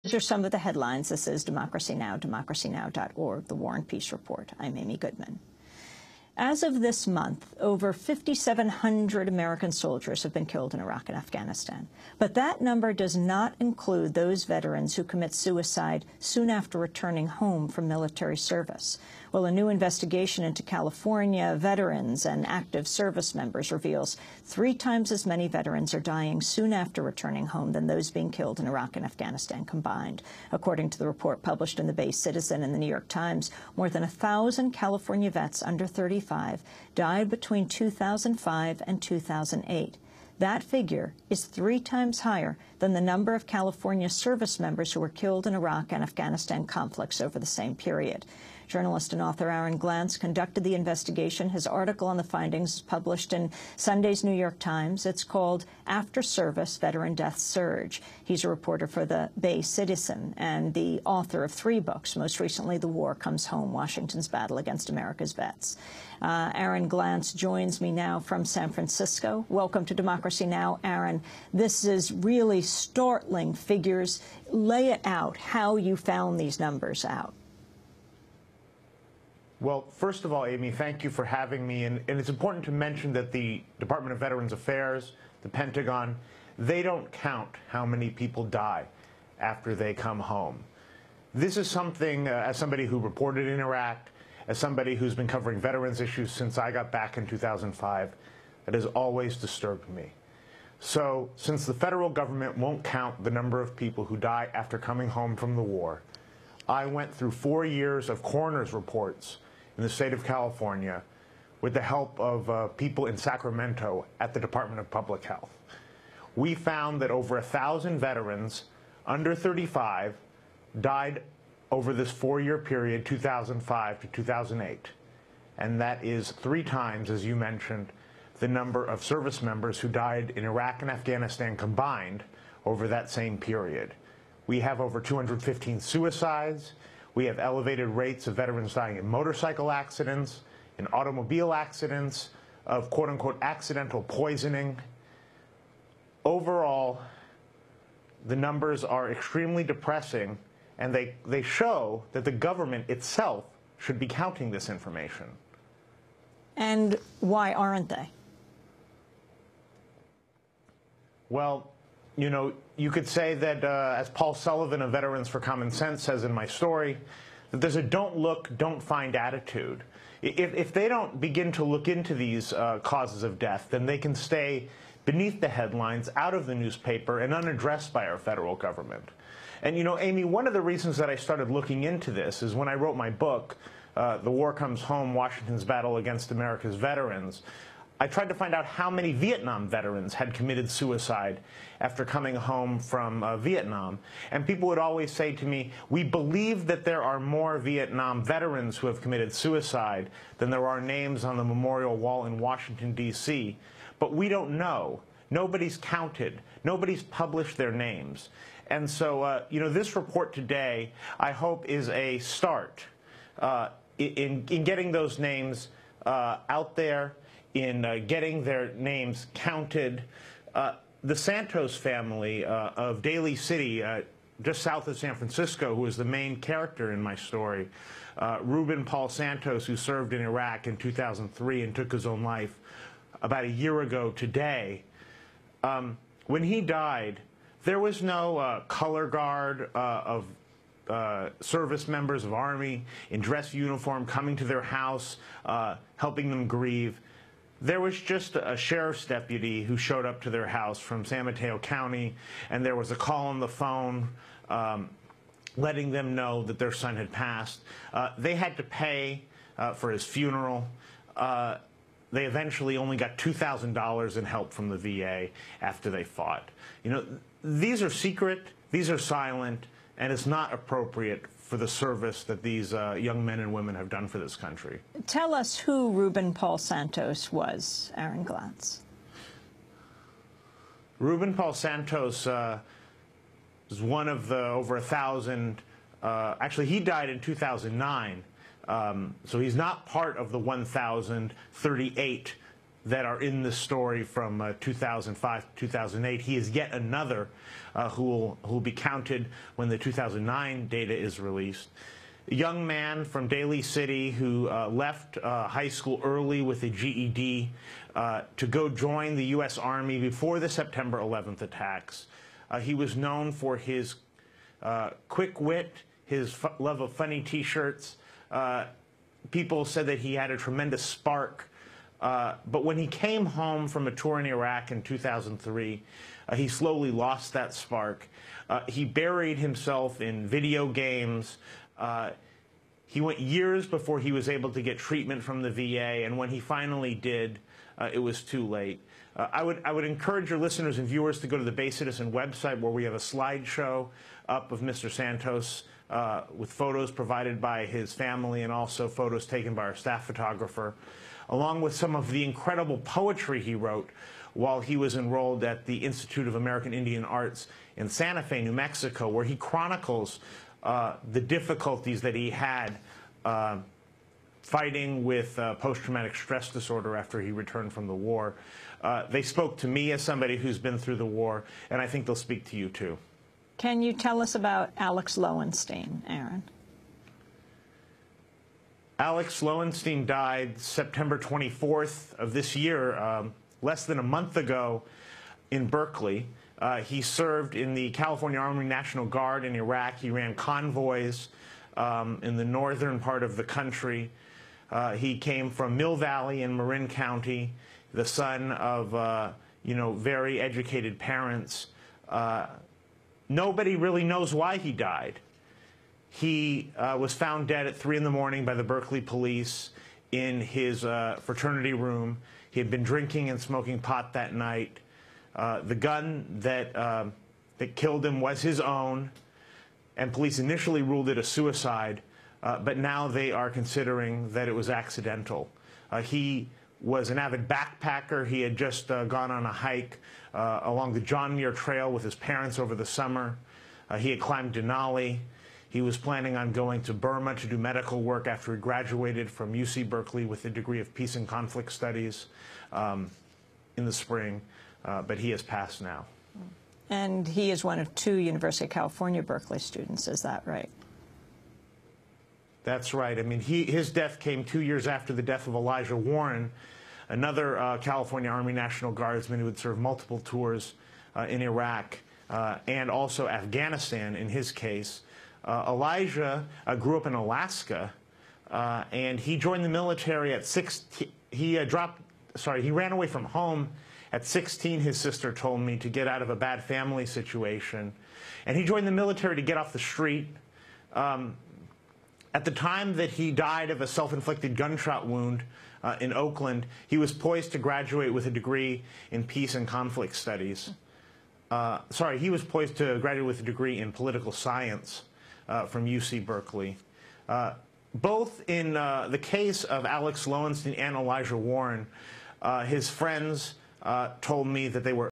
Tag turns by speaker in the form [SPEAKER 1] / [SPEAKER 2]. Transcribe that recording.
[SPEAKER 1] These are some of the headlines. This is Democracy Now!, democracynow.org, The War and Peace Report. I'm Amy Goodman. As of this month, over 5,700 American soldiers have been killed in Iraq and Afghanistan. But that number does not include those veterans who commit suicide soon after returning home from military service. Well, a new investigation into California veterans and active service members reveals 3 times as many veterans are dying soon after returning home than those being killed in Iraq and Afghanistan combined. According to the report published in the Bay Citizen and the New York Times, more than 1,000 California vets under 35 died between 2005 and 2008. That figure is 3 times higher than the number of California service members who were killed in Iraq and Afghanistan conflicts over the same period. Journalist and author Aaron Glantz conducted the investigation. His article on the findings is published in Sunday's New York Times. It's called After Service, Veteran Deaths Surge. He's a reporter for the Bay Citizen and the author of 3 books, most recently The War Comes Home, Washington's Battle Against America's Vets. Aaron Glantz joins me now from San Francisco. Welcome to Democracy Now!, Aaron. This is really startling figures. Lay it out, how you found these numbers out.
[SPEAKER 2] Well, first of all, Amy, thank you for having me. And it's important to mention that the Department of Veterans Affairs, the Pentagon, they don't count how many people die after they come home. This is something, as somebody who reported in Iraq, as somebody who's been covering veterans issues since I got back in 2005, that has always disturbed me. So, since the federal government won't count the number of people who die after coming home from the war, I went through 4 years of coroner's reports in the state of California with the help of people in Sacramento at the Department of Public Health. We found that over 1,000 veterans under 35 died over this 4-year period, 2005 to 2008. And that is 3 times, as you mentioned, the number of service members who died in Iraq and Afghanistan combined over that same period. We have over 215 suicides. We have elevated rates of veterans dying in motorcycle accidents, in automobile accidents, of quote-unquote accidental poisoning. Overall, the numbers are extremely depressing, and they show that the government itself should be counting this information.
[SPEAKER 1] And why aren't they?
[SPEAKER 2] Well, you know, you could say that, as Paul Sullivan of Veterans for Common Sense says in my story, that there's a don't look, don't find attitude. If they don't begin to look into these causes of death, then they can stay beneath the headlines, out of the newspaper, and unaddressed by our federal government. And, you know, Amy, one of the reasons that I started looking into this is when I wrote my book, The War Comes Home, Washington's Battle Against America's Veterans, I tried to find out how many Vietnam veterans had committed suicide after coming home from Vietnam. And people would always say to me, we believe that there are more Vietnam veterans who have committed suicide than there are names on the memorial wall in Washington, D.C., but we don't know. Nobody's counted. Nobody's published their names. And so, you know, this report today, I hope, is a start in getting those names out there, in getting their names counted. The Santos family of Daly City, just south of San Francisco, who is the main character in my story, Ruben Paul Santos, who served in Iraq in 2003 and took his own life about a year ago today. When he died, there was no color guard of service members of Army in dress uniform coming to their house, helping them grieve. There was just a sheriff's deputy who showed up to their house from San Mateo County, and there was a call on the phone letting them know that their son had passed. They had to pay for his funeral. They eventually only got $2,000 in help from the VA after they fought. You know, these are secret, these are silent, and it's not appropriate for the service that these young men and women have done for this country.
[SPEAKER 1] Tell us who Ruben Paul Santos was, Aaron Glantz.
[SPEAKER 2] Ruben Paul Santos is one of the over 1,000. Actually, he died in 2009. So he's not part of the 1,038 that are in the story from 2005 to 2008. He is yet another who will be counted when the 2009 data is released. A young man from Daly City who left high school early with a GED to go join the U.S. Army before the September 11th attacks. He was known for his quick wit, his love of funny T-shirts. People said that he had a tremendous spark. But when he came home from a tour in Iraq in 2003, he slowly lost that spark. He buried himself in video games. He went years before he was able to get treatment from the VA, and when he finally did, it was too late. I would encourage your listeners and viewers to go to the Bay Citizen website, where we have a slideshow up of Mr. Santos with photos provided by his family and also photos taken by our staff photographer, along with some of the incredible poetry he wrote while he was enrolled at the Institute of American Indian Arts in Santa Fe, New Mexico, where he chronicles the difficulties that he had fighting with post-traumatic stress disorder after he returned from the war. They spoke to me as somebody who's been through the war, and I think they'll speak to you too.
[SPEAKER 1] Can you tell us about Alex Lowenstein, Aaron?
[SPEAKER 2] Alex Lowenstein died September 24th of this year, less than a month ago, in Berkeley. He served in the California Army National Guard in Iraq. He ran convoys in the northern part of the country. He came from Mill Valley in Marin County, the son of very educated parents. Nobody really knows why he died. He was found dead at 3 in the morning by the Berkeley police in his fraternity room. He had been drinking and smoking pot that night. The gun that killed him was his own, and police initially ruled it a suicide, but now they are considering that it was accidental. He was an avid backpacker. He had just gone on a hike along the John Muir Trail with his parents over the summer. He had climbed Denali. He was planning on going to Burma to do medical work after he graduated from UC Berkeley with a degree of Peace and Conflict Studies in the spring, but he has passed now.
[SPEAKER 1] And he is one of 2 University of California Berkeley students, is that right?
[SPEAKER 2] That's right. I mean, his death came 2 years after the death of Elijah Warren, another California Army National Guardsman who had served multiple tours in Iraq and also Afghanistan in his case. Elijah grew up in Alaska, and he joined the military at 16. He ran away from home at 16, his sister told me, to get out of a bad family situation. And he joined the military to get off the street. At the time that he died of a self-inflicted gunshot wound in Oakland, he was poised to graduate with a degree in Peace and Conflict Studies. He was poised to graduate with a degree in Political Science from UC Berkeley. Both in the case of Alex Lowenstein and Elijah Warren, his friends told me that they were